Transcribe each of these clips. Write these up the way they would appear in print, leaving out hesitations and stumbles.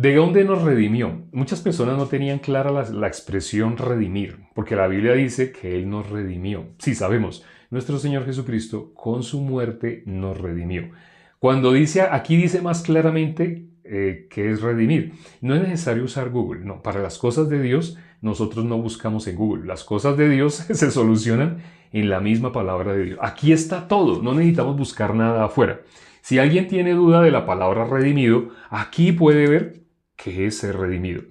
¿De dónde nos redimió? Muchas personas no tenían clara la expresión redimir, porque la Biblia dice que Él nos redimió. Sí, sabemos, nuestro Señor Jesucristo con su muerte nos redimió. Cuando dice, aquí dice más claramente que es redimir. No es necesario usar Google, no. Para las cosas de Dios, nosotros no buscamos en Google. Las cosas de Dios se solucionan en la misma palabra de Dios. Aquí está todo, no necesitamos buscar nada afuera. Si alguien tiene duda de la palabra redimido, aquí puede ver qué es ser redimido.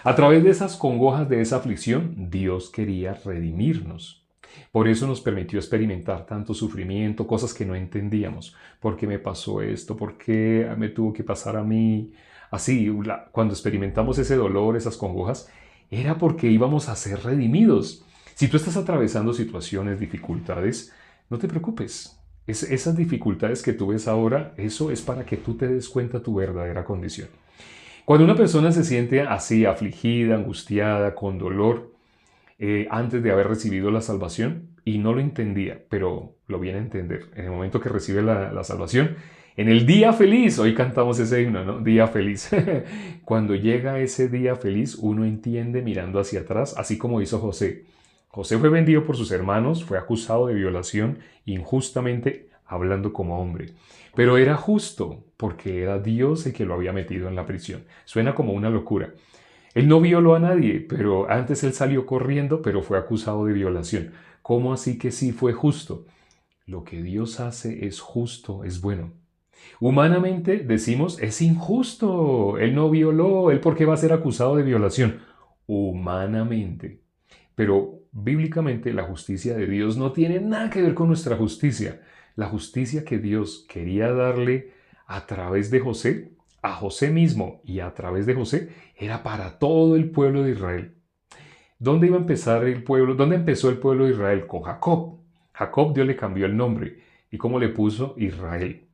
A través de esas congojas, de esa aflicción, Dios quería redimirnos. Por eso nos permitió experimentar tanto sufrimiento, cosas que no entendíamos. ¿Por qué me pasó esto? ¿Por qué me tuvo que pasar a mí? Así, cuando experimentamos ese dolor, esas congojas, era porque íbamos a ser redimidos. Si tú estás atravesando situaciones, dificultades, no te preocupes. Esas dificultades que tú ves ahora, eso es para que tú te des cuenta de tu verdadera condición. Cuando una persona se siente así, afligida, angustiada, con dolor, antes de haber recibido la salvación, y no lo entendía, pero lo viene a entender, en el momento que recibe la salvación, en el día feliz, hoy cantamos ese himno, ¿no? Día feliz. Cuando llega ese día feliz, uno entiende mirando hacia atrás, así como hizo José. José fue vendido por sus hermanos, fue acusado de violación, injustamente hablando como hombre. Pero era justo, porque era Dios el que lo había metido en la prisión. Suena como una locura. Él no violó a nadie, pero antes él salió corriendo, pero fue acusado de violación. ¿Cómo así que sí fue justo? Lo que Dios hace es justo, es bueno. Humanamente decimos, es injusto, él no violó, él por qué va a ser acusado de violación. Humanamente. Pero bíblicamente la justicia de Dios no tiene nada que ver con nuestra justicia. La justicia que Dios quería darle a través de José, a José mismo y a través de José, era para todo el pueblo de Israel. ¿Dónde iba a empezar el pueblo? ¿Dónde empezó el pueblo de Israel? Con Jacob. Jacob Dios le cambió el nombre. ¿Y cómo le puso? Israel.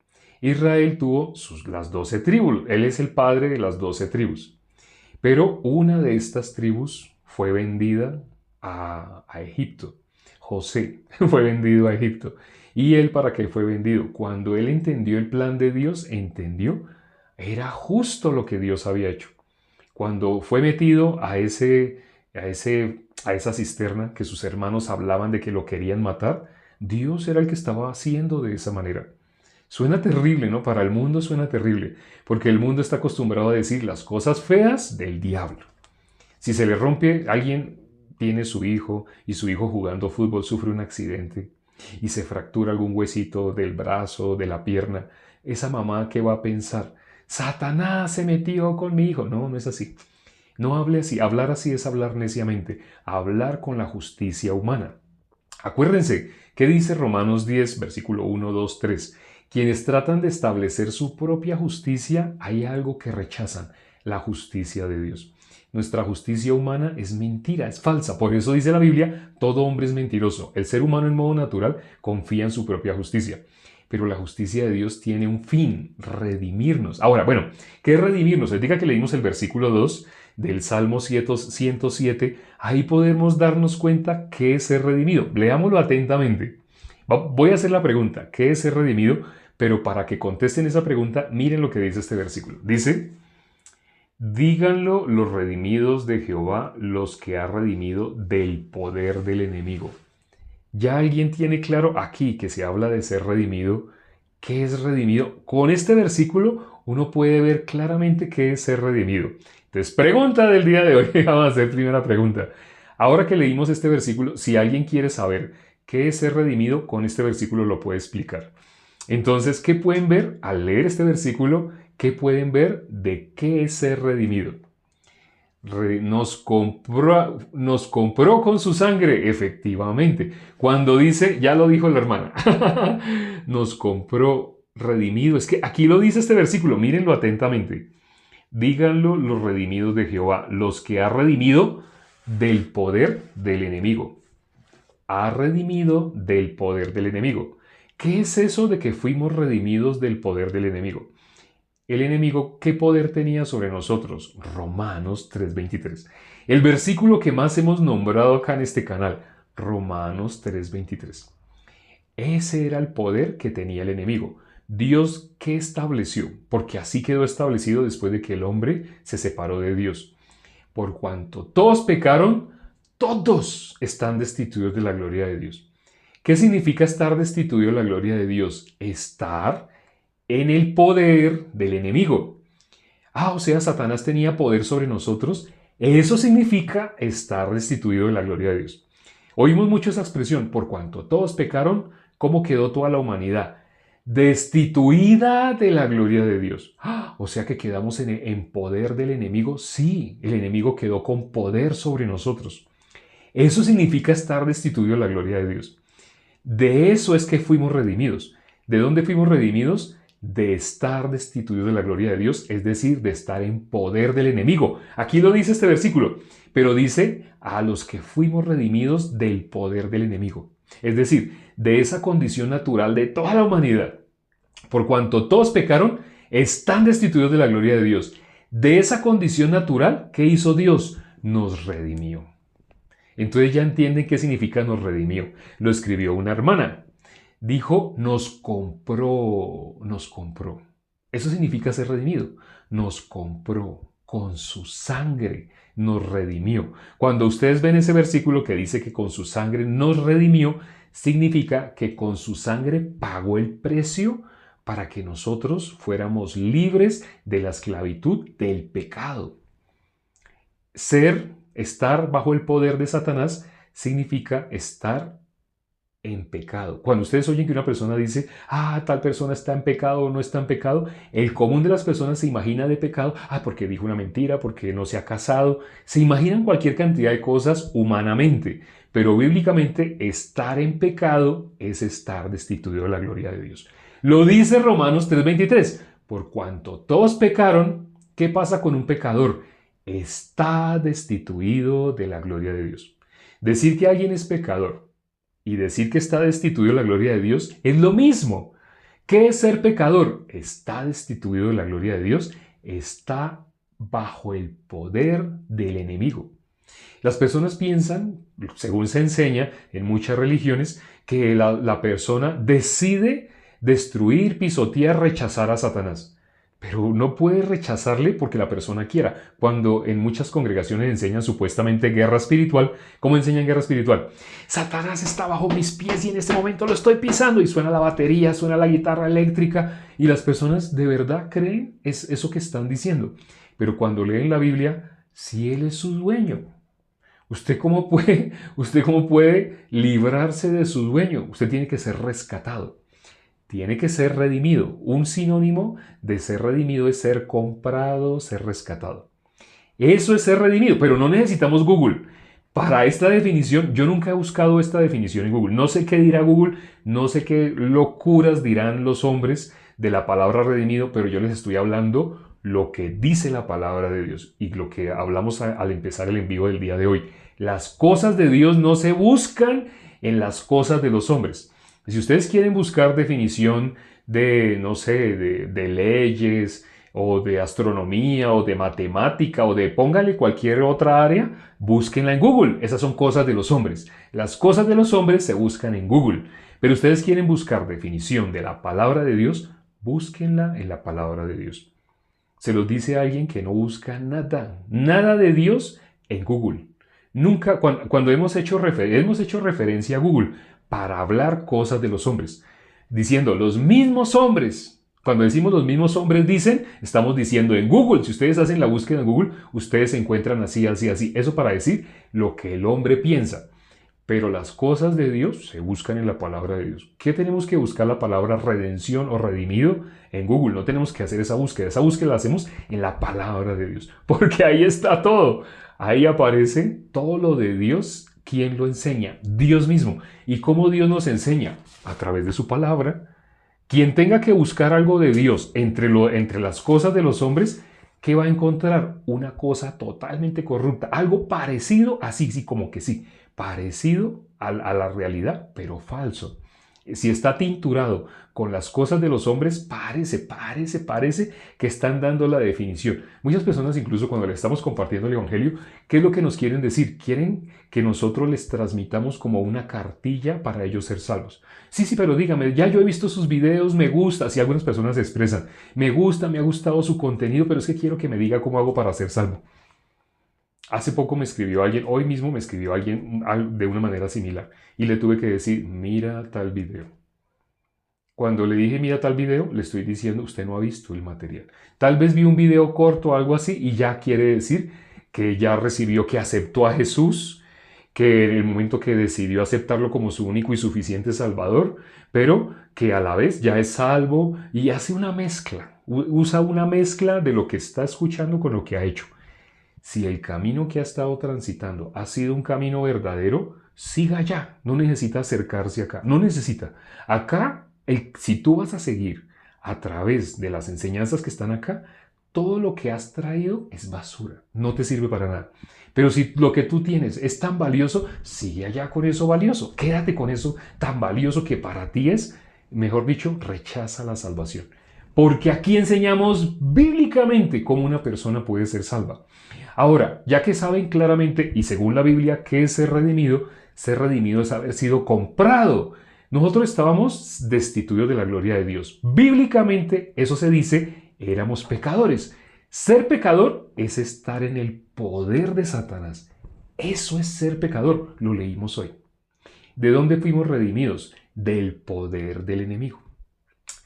Israel tuvo las 12 tribus. Él es el padre de las 12 tribus. Pero una de estas tribus fue vendida a Egipto. José fue vendido a Egipto. ¿Y él para qué fue vendido? Cuando él entendió el plan de Dios, entendió, era justo lo que Dios había hecho. Cuando fue metido a esa cisterna que sus hermanos hablaban de que lo querían matar, Dios era el que estaba haciendo de esa manera. Suena terrible, ¿no? Para el mundo suena terrible, porque el mundo está acostumbrado a decir las cosas feas del diablo. Si se le rompe, alguien tiene su hijo y su hijo jugando fútbol sufre un accidente y se fractura algún huesito del brazo, de la pierna, esa mamá, ¿qué va a pensar? Satanás se metió con mi hijo. No, no es así. No hable así. Hablar así es hablar neciamente. Hablar con la justicia humana. Acuérdense, ¿qué dice Romanos 10, versículo 1, 2, 3? Quienes tratan de establecer su propia justicia, hay algo que rechazan, la justicia de Dios. Nuestra justicia humana es mentira, es falsa. Por eso dice la Biblia, todo hombre es mentiroso. El ser humano en modo natural confía en su propia justicia. Pero la justicia de Dios tiene un fin, redimirnos. Ahora, bueno, ¿qué es redimirnos? Les diga que leímos el versículo 2 del Salmo 107. Ahí podemos darnos cuenta qué es ser redimido. Leámoslo atentamente. Voy a hacer la pregunta, ¿qué es ser redimido? Pero para que contesten esa pregunta, miren lo que dice este versículo. Dice, díganlo los redimidos de Jehová, los que ha redimido del poder del enemigo. ¿Ya alguien tiene claro aquí que se habla de ser redimido? ¿Qué es redimido? Con este versículo uno puede ver claramente qué es ser redimido. Entonces, pregunta del día de hoy. Vamos a hacer primera pregunta. Ahora que leímos este versículo, si alguien quiere saber qué es ser redimido, con este versículo lo puede explicar. Entonces, ¿qué pueden ver al leer este versículo? ¿Qué pueden ver de qué es ser redimido? Nos compró con su sangre, efectivamente. Cuando dice, ya lo dijo la hermana, nos compró redimido. Es que aquí lo dice este versículo, mírenlo atentamente. Díganlo los redimidos de Jehová, los que ha redimido del poder del enemigo. Ha redimido del poder del enemigo. ¿Qué es eso de que fuimos redimidos del poder del enemigo? El enemigo, ¿qué poder tenía sobre nosotros? Romanos 3:23. El versículo que más hemos nombrado acá en este canal, Romanos 3:23. Ese era el poder que tenía el enemigo. Dios, ¿qué estableció? Porque así quedó establecido después de que el hombre se separó de Dios. Por cuanto todos pecaron, todos están destituidos de la gloria de Dios. ¿Qué significa estar destituido de la gloria de Dios? Estar en el poder del enemigo. O sea, Satanás tenía poder sobre nosotros. Eso significa estar destituido de la gloria de Dios. Oímos mucho esa expresión, por cuanto todos pecaron, ¿cómo quedó toda la humanidad? Destituida de la gloria de Dios. O sea que quedamos en poder del enemigo. Sí, el enemigo quedó con poder sobre nosotros. Eso significa estar destituido de la gloria de Dios. De eso es que fuimos redimidos. ¿De dónde fuimos redimidos? De estar destituidos de la gloria de Dios, es decir, de estar en poder del enemigo. Aquí lo dice este versículo, pero dice a los que fuimos redimidos del poder del enemigo. Es decir, de esa condición natural de toda la humanidad. Por cuanto todos pecaron, están destituidos de la gloria de Dios. De esa condición natural, ¿qué hizo Dios? Nos redimió. Entonces ya entienden qué significa nos redimió. Lo escribió una hermana. Dijo, nos compró. Eso significa ser redimido. Nos compró con su sangre, nos redimió. Cuando ustedes ven ese versículo que dice que con su sangre nos redimió, significa que con su sangre pagó el precio para que nosotros fuéramos libres de la esclavitud del pecado. Estar bajo el poder de Satanás significa estar en pecado. Cuando ustedes oyen que una persona dice, tal persona está en pecado o no está en pecado, el común de las personas se imagina de pecado, porque dijo una mentira, porque no se ha casado, se imaginan cualquier cantidad de cosas humanamente, pero bíblicamente estar en pecado es estar destituido de la gloria de Dios. Lo dice Romanos 3:23, por cuanto todos pecaron, ¿qué pasa con un pecador? Está destituido de la gloria de Dios. Decir que alguien es pecador y decir que está destituido de la gloria de Dios es lo mismo. ¿Qué es ser pecador? Está destituido de la gloria de Dios, está bajo el poder del enemigo. Las personas piensan, según se enseña en muchas religiones, que la persona decide destruir, pisotear, rechazar a Satanás. Pero no puede rechazarle porque la persona quiera. Cuando en muchas congregaciones enseñan supuestamente guerra espiritual, ¿cómo enseñan guerra espiritual? Satanás está bajo mis pies y en este momento lo estoy pisando y suena la batería, suena la guitarra eléctrica y las personas de verdad creen eso que están diciendo. Pero cuando leen la Biblia, si Él es su dueño, ¿usted cómo puede librarse de su dueño? Usted tiene que ser rescatado. Tiene que ser redimido. Un sinónimo de ser redimido es ser comprado, ser rescatado. Eso es ser redimido, pero no necesitamos Google. Para esta definición, yo nunca he buscado esta definición en Google. No sé qué dirá Google, no sé qué locuras dirán los hombres de la palabra redimido, pero yo les estoy hablando lo que dice la palabra de Dios y lo que hablamos al empezar el en vivo del día de hoy. Las cosas de Dios no se buscan en las cosas de los hombres. Si ustedes quieren buscar definición de, no sé, de leyes o de astronomía o de matemática o de póngale cualquier otra área, búsquenla en Google. Esas son cosas de los hombres. Las cosas de los hombres se buscan en Google. Pero ustedes quieren buscar definición de la palabra de Dios, búsquenla en la palabra de Dios. Se los dice alguien que no busca nada de Dios en Google. Nunca, cuando hemos hecho referencia a Google para hablar cosas de los hombres, diciendo los mismos hombres. Cuando decimos los mismos hombres dicen, estamos diciendo en Google. Si ustedes hacen la búsqueda en Google, ustedes se encuentran así. Eso para decir lo que el hombre piensa. Pero las cosas de Dios se buscan en la palabra de Dios. ¿Qué tenemos que buscar la palabra redención o redimido? En Google. No tenemos que hacer esa búsqueda. Esa búsqueda la hacemos en la palabra de Dios. Porque ahí está todo. Ahí aparece todo lo de Dios. ¿Quién lo enseña? Dios mismo. ¿Y cómo Dios nos enseña? A través de su palabra. Quien tenga que buscar algo de Dios entre las cosas de los hombres, ¿qué va a encontrar? Una cosa totalmente corrupta. Algo parecido, así, sí, como que sí. Parecido a la realidad, pero falso. Si está tinturado con las cosas de los hombres, parece que están dando la definición. Muchas personas, incluso cuando le estamos compartiendo el Evangelio, ¿qué es lo que nos quieren decir? Quieren que nosotros les transmitamos como una cartilla para ellos ser salvos. Sí, pero dígame, ya yo he visto sus videos, me gusta, si algunas personas se expresan, me gusta, me ha gustado su contenido, pero es que quiero que me diga cómo hago para ser salvo. Hace poco me escribió alguien, hoy mismo me escribió alguien de una manera similar y le tuve que decir, mira tal video. Cuando le dije mira tal video, le estoy diciendo usted no ha visto el material. Tal vez vi un video corto o algo así y ya quiere decir que ya recibió, que aceptó a Jesús, que en el momento que decidió aceptarlo como su único y suficiente Salvador, pero que a la vez ya es salvo y hace una mezcla, usa una mezcla de lo que está escuchando con lo que ha hecho. Si el camino que ha estado transitando ha sido un camino verdadero, siga allá. No necesita acercarse acá. No necesita. Acá, si tú vas a seguir a través de las enseñanzas que están acá, todo lo que has traído es basura. No te sirve para nada. Pero si lo que tú tienes es tan valioso, sigue allá con eso valioso. Quédate con eso tan valioso que para ti es, mejor dicho, rechaza la salvación. Porque aquí enseñamos bíblicamente cómo una persona puede ser salva. Ahora, ya que saben claramente y según la Biblia qué es ser redimido es haber sido comprado. Nosotros estábamos destituidos de la gloria de Dios. Bíblicamente, eso se dice, éramos pecadores. Ser pecador es estar en el poder de Satanás. Eso es ser pecador, lo leímos hoy. ¿De dónde fuimos redimidos? Del poder del enemigo.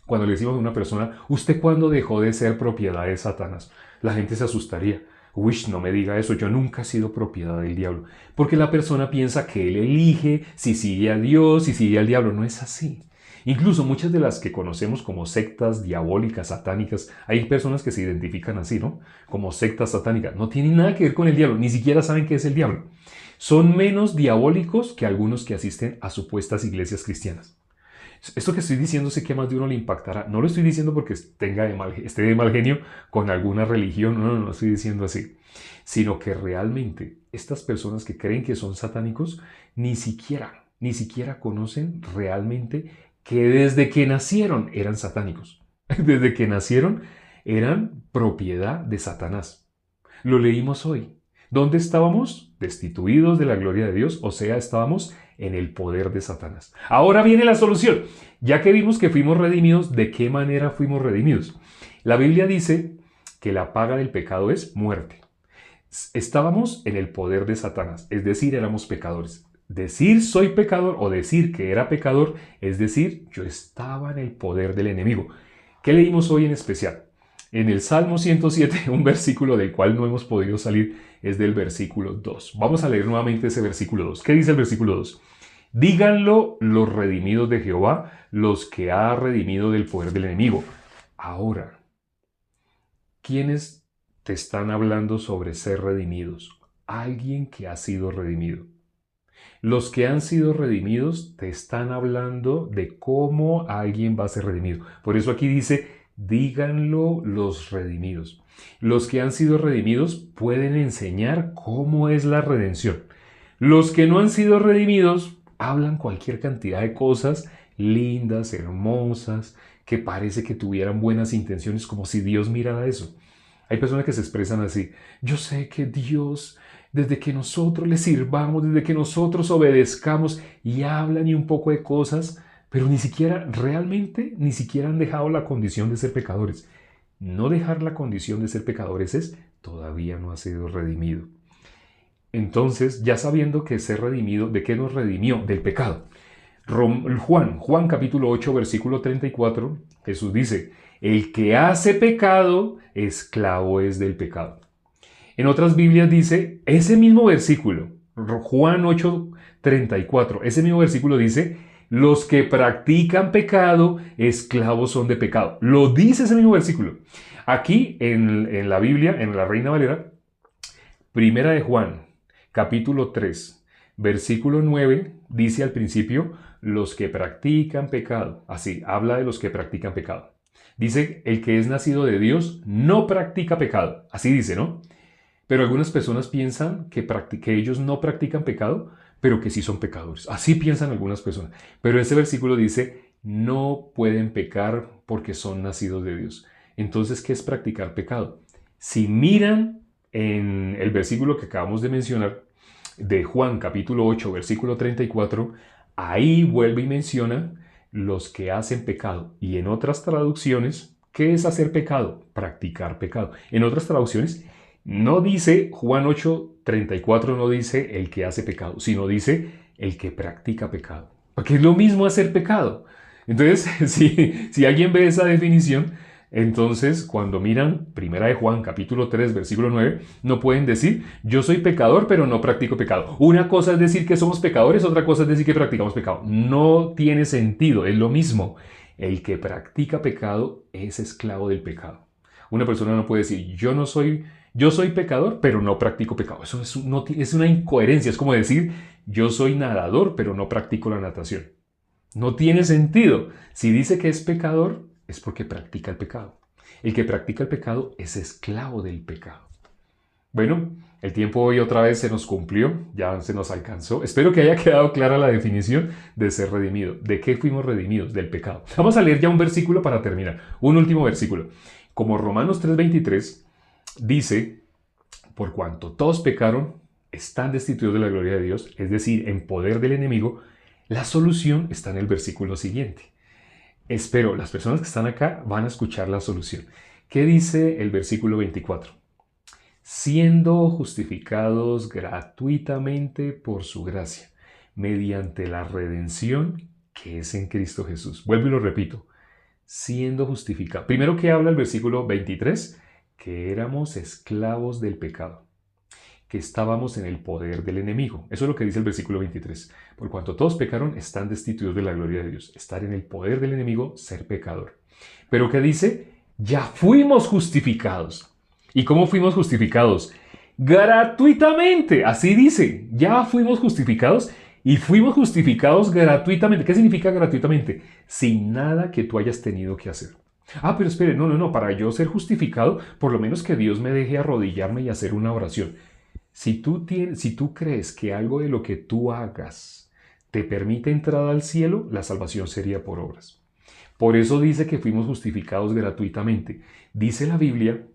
Cuando le decimos a una persona, ¿usted cuándo dejó de ser propiedad de Satanás? La gente se asustaría. Uy, no me diga eso, yo nunca he sido propiedad del diablo. Porque la persona piensa que él elige si sigue a Dios, si sigue al diablo. No es así. Incluso muchas de las que conocemos como sectas diabólicas, satánicas, hay personas que se identifican así, ¿no? Como sectas satánicas. No tienen nada que ver con el diablo, ni siquiera saben qué es el diablo. Son menos diabólicos que algunos que asisten a supuestas iglesias cristianas. Esto que estoy diciendo sé que a más de uno le impactará. No lo estoy diciendo porque esté de mal genio con alguna religión, no estoy diciendo así. Sino que realmente estas personas que creen que son satánicos ni siquiera conocen realmente que desde que nacieron eran satánicos. Desde que nacieron eran propiedad de Satanás. Lo leímos hoy. ¿Dónde estábamos? Destituidos de la gloria de Dios, o sea, estábamos en el poder de Satanás. Ahora viene la solución. Ya que vimos que fuimos redimidos, ¿de qué manera fuimos redimidos? La Biblia dice que la paga del pecado es muerte. Estábamos en el poder de Satanás, es decir, éramos pecadores. Decir soy pecador o decir que era pecador, es decir, yo estaba en el poder del enemigo. ¿Qué leímos hoy en especial? En el Salmo 107, un versículo del cual no hemos podido salir, es del versículo 2. Vamos a leer nuevamente ese versículo 2. ¿Qué dice el versículo 2? Díganlo los redimidos de Jehová, los que ha redimido del poder del enemigo. Ahora, ¿quiénes te están hablando sobre ser redimidos? Alguien que ha sido redimido. Los que han sido redimidos te están hablando de cómo alguien va a ser redimido. Por eso aquí dice, díganlo los redimidos. Los que han sido redimidos pueden enseñar cómo es la redención. Los que no han sido redimidos hablan cualquier cantidad de cosas lindas, hermosas, que parece que tuvieran buenas intenciones, como si Dios mirara eso. Hay personas que se expresan así, yo sé que Dios, desde que nosotros le sirvamos, desde que nosotros obedezcamos, y hablan y un poco de cosas, pero ni siquiera han dejado la condición de ser pecadores. No dejar la condición de ser pecadores es, todavía no ha sido redimido. Entonces, ya sabiendo que ser redimido, ¿de qué nos redimió? Del pecado. Juan capítulo 8, versículo 34, Jesús dice, el que hace pecado, esclavo es del pecado. En otras Biblias dice, ese mismo versículo, Juan 8, 34, ese mismo versículo dice, los que practican pecado, esclavos son de pecado. Lo dice ese mismo versículo. Aquí en la Biblia, en la Reina Valera, Primera de Juan, capítulo 3, versículo 9, dice al principio, los que practican pecado. Así, habla de los que practican pecado. Dice, el que es nacido de Dios no practica pecado. Así dice, ¿no? Pero algunas personas piensan que ellos no practican pecado pero que sí son pecadores. Así piensan algunas personas. Pero ese versículo dice, no pueden pecar porque son nacidos de Dios. Entonces, ¿qué es practicar pecado? Si miran en el versículo que acabamos de mencionar, de Juan capítulo 8, versículo 34, ahí vuelve y menciona los que hacen pecado. Y en otras traducciones, ¿qué es hacer pecado? Practicar pecado. En otras traducciones, no dice Juan 8, 34, no dice el que hace pecado, sino dice el que practica pecado. Porque es lo mismo hacer pecado. Entonces, si alguien ve esa definición, entonces cuando miran Primera de Juan capítulo 3 versículo 9, no pueden decir yo soy pecador pero no practico pecado. Una cosa es decir que somos pecadores, otra cosa es decir que practicamos pecado. No tiene sentido, es lo mismo. El que practica pecado es esclavo del pecado. Una persona no puede decir yo soy pecador pero no practico pecado. Eso es una incoherencia, es como decir yo soy nadador pero no practico la natación. No tiene sentido. Si dice que es pecador, es porque practica el pecado. El que practica el pecado es esclavo del pecado. Bueno, el tiempo hoy otra vez se nos cumplió, ya se nos alcanzó. Espero que haya quedado clara la definición de ser redimido. ¿De qué fuimos redimidos? Del pecado. Vamos a leer ya un versículo para terminar. Un último versículo. Como Romanos 3:23 dice, por cuanto todos pecaron, están destituidos de la gloria de Dios, es decir, en poder del enemigo. La solución está en el versículo siguiente. Espero, las personas que están acá van a escuchar la solución. ¿Qué dice el versículo 24? Siendo justificados gratuitamente por su gracia, mediante la redención que es en Cristo Jesús. Vuelvo y lo repito. Siendo justificados. Primero que habla el versículo 23, que éramos esclavos del pecado, que estábamos en el poder del enemigo. Eso es lo que dice el versículo 23. Por cuanto todos pecaron, están destituidos de la gloria de Dios. Estar en el poder del enemigo, ser pecador. Pero ¿qué dice? Ya fuimos justificados. ¿Y cómo fuimos justificados? Gratuitamente. Así dice. Ya fuimos justificados y fuimos justificados gratuitamente. ¿Qué significa gratuitamente? Sin nada que tú hayas tenido que hacer. Ah, pero espere, no. Para yo ser justificado, por lo menos que Dios me deje arrodillarme y hacer una oración. Si tú crees que algo de lo que tú hagas te permite entrar al cielo, la salvación sería por obras. Por eso dice que fuimos justificados gratuitamente. Dice la Biblia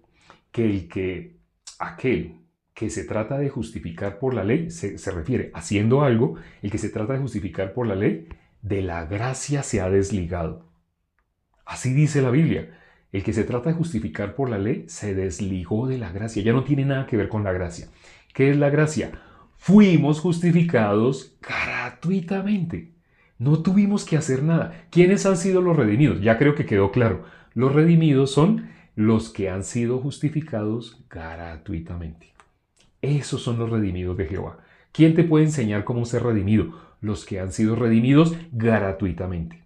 que aquel que se trata de justificar por la ley, se refiere haciendo algo, el que se trata de justificar por la ley, de la gracia se ha desligado. Así dice la Biblia. El que se trata de justificar por la ley se desligó de la gracia. Ya no tiene nada que ver con la gracia. ¿Qué es la gracia? Fuimos justificados gratuitamente. No tuvimos que hacer nada. ¿Quiénes han sido los redimidos? Ya creo que quedó claro. Los redimidos son los que han sido justificados gratuitamente. Esos son los redimidos de Jehová. ¿Quién te puede enseñar cómo ser redimido? Los que han sido redimidos gratuitamente.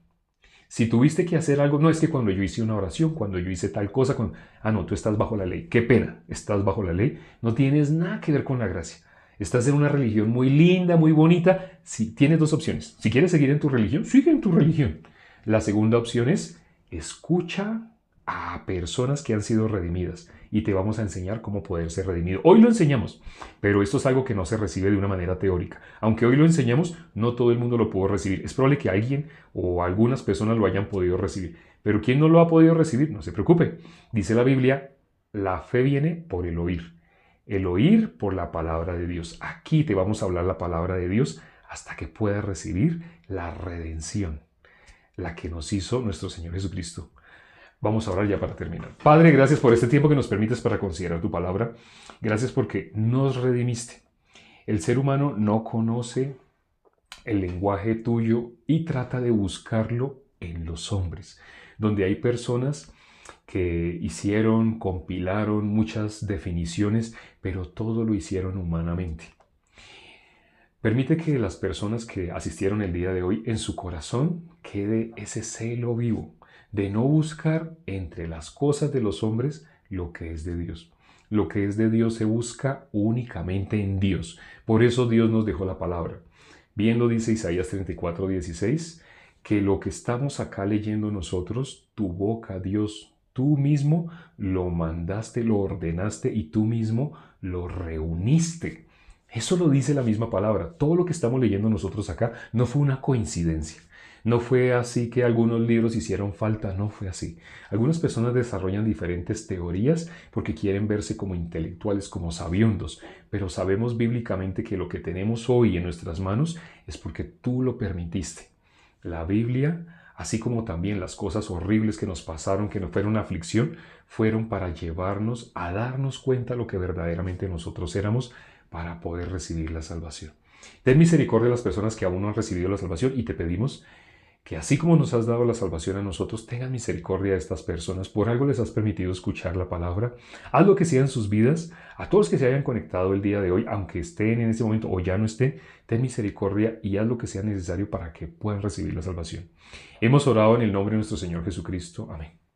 Si tuviste que hacer algo, no es que cuando yo hice una oración, cuando yo hice tal cosa, no, tú estás bajo la ley. Qué pena, estás bajo la ley. No tienes nada que ver con la gracia. Estás en una religión muy linda, muy bonita. Si tienes dos opciones. Si quieres seguir en tu religión, sigue en tu religión. La segunda opción es escucha a personas que han sido redimidas y te vamos a enseñar cómo poder ser redimido. Hoy lo enseñamos, pero esto es algo que no se recibe de una manera teórica. Aunque hoy lo enseñamos, no todo el mundo lo pudo recibir. Es probable que alguien o algunas personas lo hayan podido recibir, pero quien no lo ha podido recibir, no se preocupe. Dice la Biblia, la fe viene por el oír por la palabra de Dios. Aquí te vamos a hablar la palabra de Dios hasta que puedas recibir la redención, la que nos hizo nuestro Señor Jesucristo. Vamos a orar ya para terminar. Padre, gracias por este tiempo que nos permites para considerar tu palabra. Gracias porque nos redimiste. El ser humano no conoce el lenguaje tuyo y trata de buscarlo en los hombres, donde hay personas que compilaron muchas definiciones, pero todo lo hicieron humanamente. Permite que las personas que asistieron el día de hoy, en su corazón quede ese celo vivo de no buscar entre las cosas de los hombres lo que es de Dios. Lo que es de Dios se busca únicamente en Dios. Por eso Dios nos dejó la palabra. Bien lo dice Isaías 34:16, que lo que estamos acá leyendo nosotros, tu boca, Dios, tú mismo lo mandaste, lo ordenaste y tú mismo lo reuniste. Eso lo dice la misma palabra. Todo lo que estamos leyendo nosotros acá no fue una coincidencia. No fue así que algunos libros hicieron falta, no fue así. Algunas personas desarrollan diferentes teorías porque quieren verse como intelectuales, como sabiondos, pero sabemos bíblicamente que lo que tenemos hoy en nuestras manos es porque tú lo permitiste. La Biblia, así como también las cosas horribles que nos pasaron, que no fueron una aflicción, fueron para llevarnos a darnos cuenta de lo que verdaderamente nosotros éramos para poder recibir la salvación. Ten misericordia de las personas que aún no han recibido la salvación y te pedimos que así como nos has dado la salvación a nosotros, tengan misericordia de estas personas. Por algo les has permitido escuchar la palabra. Haz lo que sea en sus vidas. A todos los que se hayan conectado el día de hoy, aunque estén en este momento o ya no estén, ten misericordia y haz lo que sea necesario para que puedan recibir la salvación. Hemos orado en el nombre de nuestro Señor Jesucristo. Amén.